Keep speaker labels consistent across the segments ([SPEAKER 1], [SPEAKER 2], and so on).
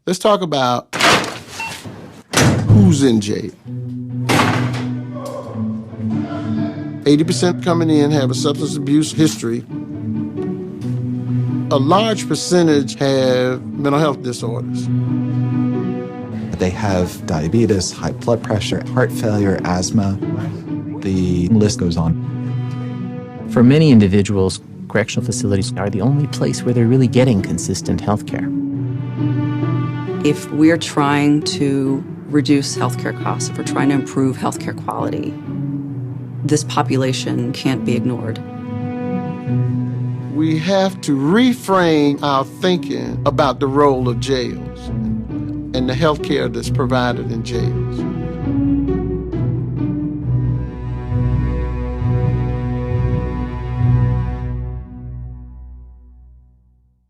[SPEAKER 1] Let's talk about who's in jail. 80% coming in have a substance abuse history. A large percentage have mental health disorders.
[SPEAKER 2] They have diabetes, high blood pressure, heart failure, asthma. The list goes on.
[SPEAKER 3] For many individuals, correctional facilities are the only place where they're really getting consistent health care.
[SPEAKER 4] If we're trying to reduce healthcare costs, if we're trying to improve healthcare quality, this population can't be ignored.
[SPEAKER 1] We have to reframe our thinking about the role of jails and the health care that's provided in jails.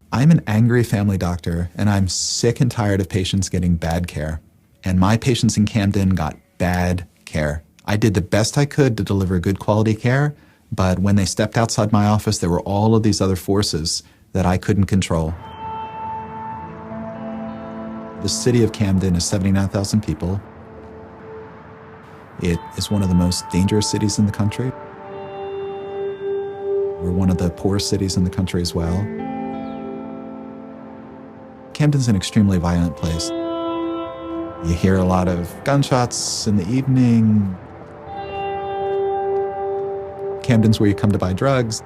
[SPEAKER 2] I'm an angry family doctor, and I'm sick and tired of patients getting bad care. And my patients in Camden got bad care. I did the best I could to deliver good quality care, but when they stepped outside my office, there were all of these other forces that I couldn't control. The city of Camden is 79,000 people. It is one of the most dangerous cities in the country. We're one of the poorest cities in the country as well. Camden's an extremely violent place. You hear a lot of gunshots in the evening. Camden's where you come to buy drugs.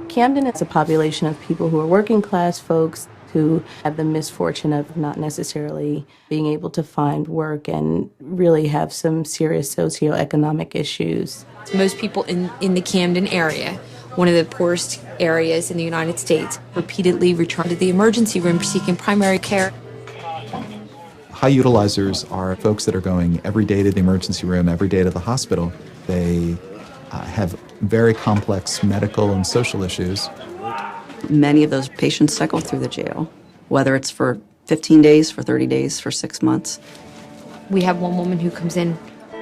[SPEAKER 5] Camden is a population of people who are working class folks who have the misfortune of not necessarily being able to find work and really have some serious socioeconomic issues.
[SPEAKER 6] Most people in the Camden area, one of the poorest areas in the United States, repeatedly return to the emergency room seeking primary care.
[SPEAKER 2] High utilizers are folks that are going every day to the emergency room, every day to the hospital. They have very complex medical and social issues.
[SPEAKER 4] Many of those patients cycle through the jail, whether it's for 15 days, for 30 days, for 6 months.
[SPEAKER 6] We have one woman who comes in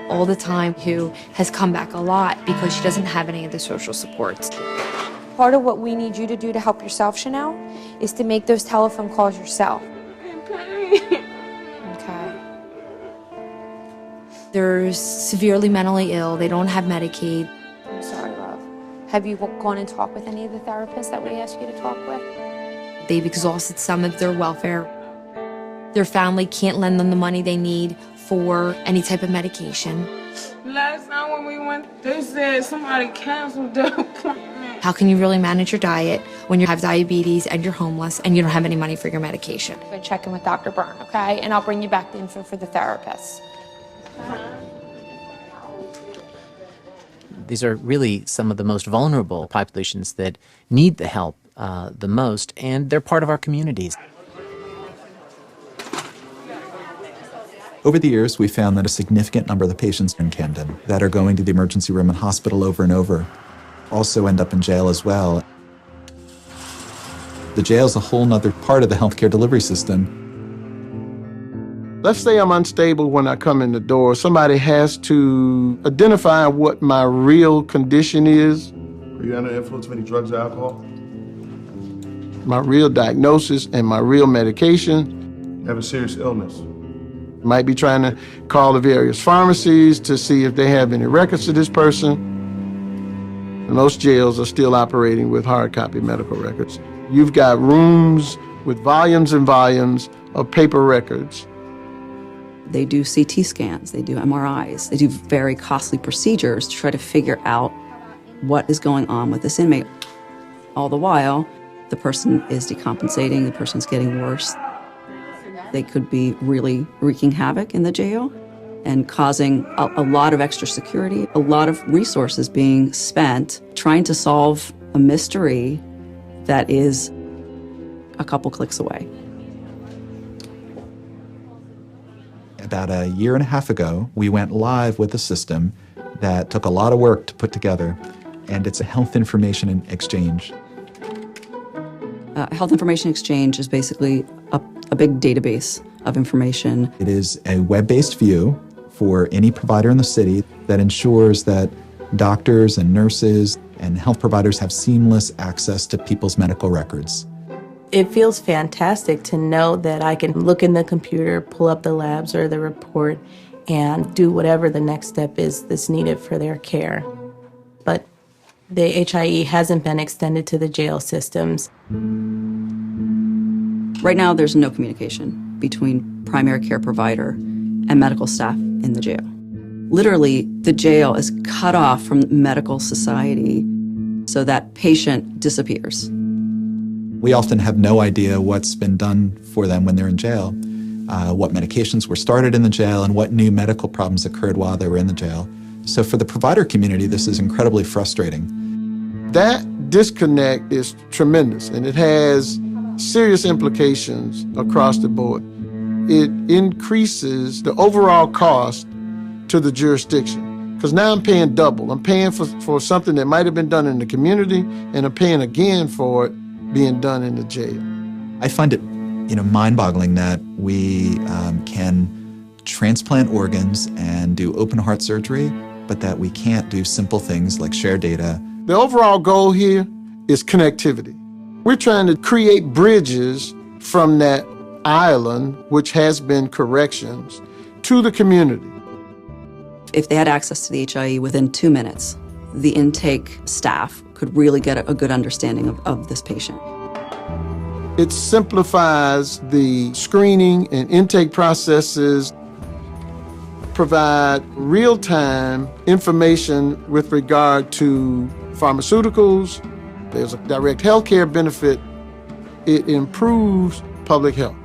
[SPEAKER 6] all the time who has come back a lot because she doesn't have any of the social supports.
[SPEAKER 7] Part of what we need you to do to help yourself, Chanel, is to make those telephone calls yourself. Okay.
[SPEAKER 6] They're severely mentally ill. They don't have Medicaid.
[SPEAKER 7] I'm sorry, love. Have you gone and talked with any of the therapists that we asked you to talk with?
[SPEAKER 6] They've exhausted some of their welfare. Their family can't lend them the money they need for any type of medication.
[SPEAKER 8] Last time when we went, they said somebody canceled the appointment.
[SPEAKER 6] How can you really manage your diet when you have diabetes and you're homeless and you don't have any money for your medication?
[SPEAKER 7] Go check in with Dr. Byrne, okay? And I'll bring you back the info for the therapist.
[SPEAKER 3] These are really some of the most vulnerable populations that need the help the most, and they're part of our communities.
[SPEAKER 2] Over the years, we found that a significant number of the patients in Camden that are going to the emergency room and hospital over and over also end up in jail as well. The jail is a whole nother part of the healthcare delivery system.
[SPEAKER 1] Let's say I'm unstable when I come in the door. Somebody has to identify what my real condition is.
[SPEAKER 9] Are you under the influence of any drugs or alcohol?
[SPEAKER 1] My real diagnosis and my real medication.
[SPEAKER 9] You have a serious illness.
[SPEAKER 1] Might be trying to call the various pharmacies to see if they have any records of this person. Most jails are still operating with hard copy medical records. You've got rooms with volumes and volumes of paper records.
[SPEAKER 4] They do CT scans, they do MRIs, they do very costly procedures to try to figure out what is going on with this inmate. All the while, the person is decompensating, the person's getting worse. They could be really wreaking havoc in the jail and causing a lot of extra security, a lot of resources being spent trying to solve a mystery that is a couple clicks away.
[SPEAKER 2] About a year and a half ago, we went live with a system that took a lot of work to put together, and it's a health information exchange.
[SPEAKER 4] Health information exchange is basically a big database of information.
[SPEAKER 2] It is a web-based view for any provider in the city that ensures that doctors and nurses and health providers have seamless access to people's medical records.
[SPEAKER 5] It feels fantastic to know that I can look in the computer, pull up the labs or the report, and do whatever the next step is that's needed for their care. But the HIE hasn't been extended to the jail systems.
[SPEAKER 4] Right now, there's no communication between primary care provider and medical staff in the jail. Literally, the jail is cut off from medical society, so that patient disappears.
[SPEAKER 2] We often have no idea what's been done for them when they're in jail, what medications were started in the jail, and what new medical problems occurred while they were in the jail. So for the provider community, this is incredibly frustrating.
[SPEAKER 1] That disconnect is tremendous, and it has serious implications across the board. It increases the overall cost to the jurisdiction, because now I'm paying double. I'm paying for something that might have been done in the community, and I'm paying again for it being done in the jail.
[SPEAKER 2] I find it, mind-boggling that we can transplant organs and do open heart surgery, but that we can't do simple things like share data.
[SPEAKER 1] The overall goal here is connectivity. We're trying to create bridges from that island, which has been corrections, to the community.
[SPEAKER 4] If they had access to the HIE within 2 minutes, the intake staff could really get a good understanding of this patient.
[SPEAKER 1] It simplifies the screening and intake processes, provide real-time information with regard to pharmaceuticals. There's a direct healthcare benefit. It improves public health.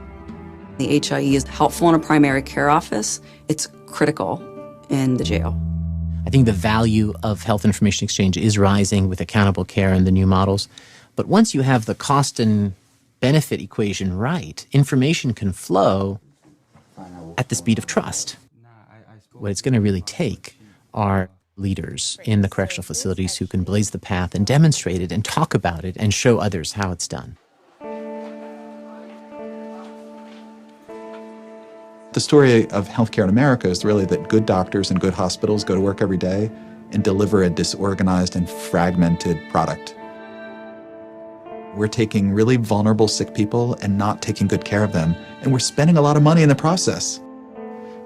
[SPEAKER 4] The HIE is helpful in a primary care office. It's critical in the jail.
[SPEAKER 3] I think the value of health information exchange is rising with accountable care and the new models. But once you have the cost and benefit equation right, information can flow at the speed of trust. What it's going to really take are leaders in the correctional facilities who can blaze the path and demonstrate it and talk about it and show others how it's done.
[SPEAKER 2] The story of healthcare in America is really that good doctors and good hospitals go to work every day and deliver a disorganized and fragmented product. We're taking really vulnerable sick people and not taking good care of them, and we're spending a lot of money in the process.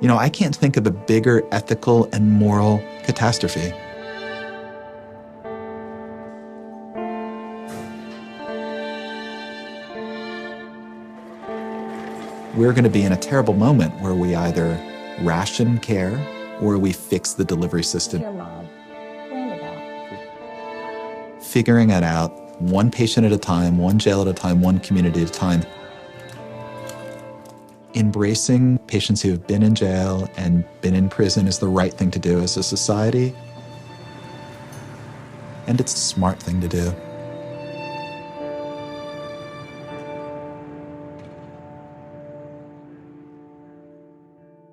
[SPEAKER 2] I can't think of a bigger ethical and moral catastrophe. We're going to be in a terrible moment where we either ration care or we fix the delivery system. Figuring it out, one patient at a time, one jail at a time, one community at a time. Embracing patients who have been in jail and been in prison is the right thing to do as a society. And it's a smart thing to do.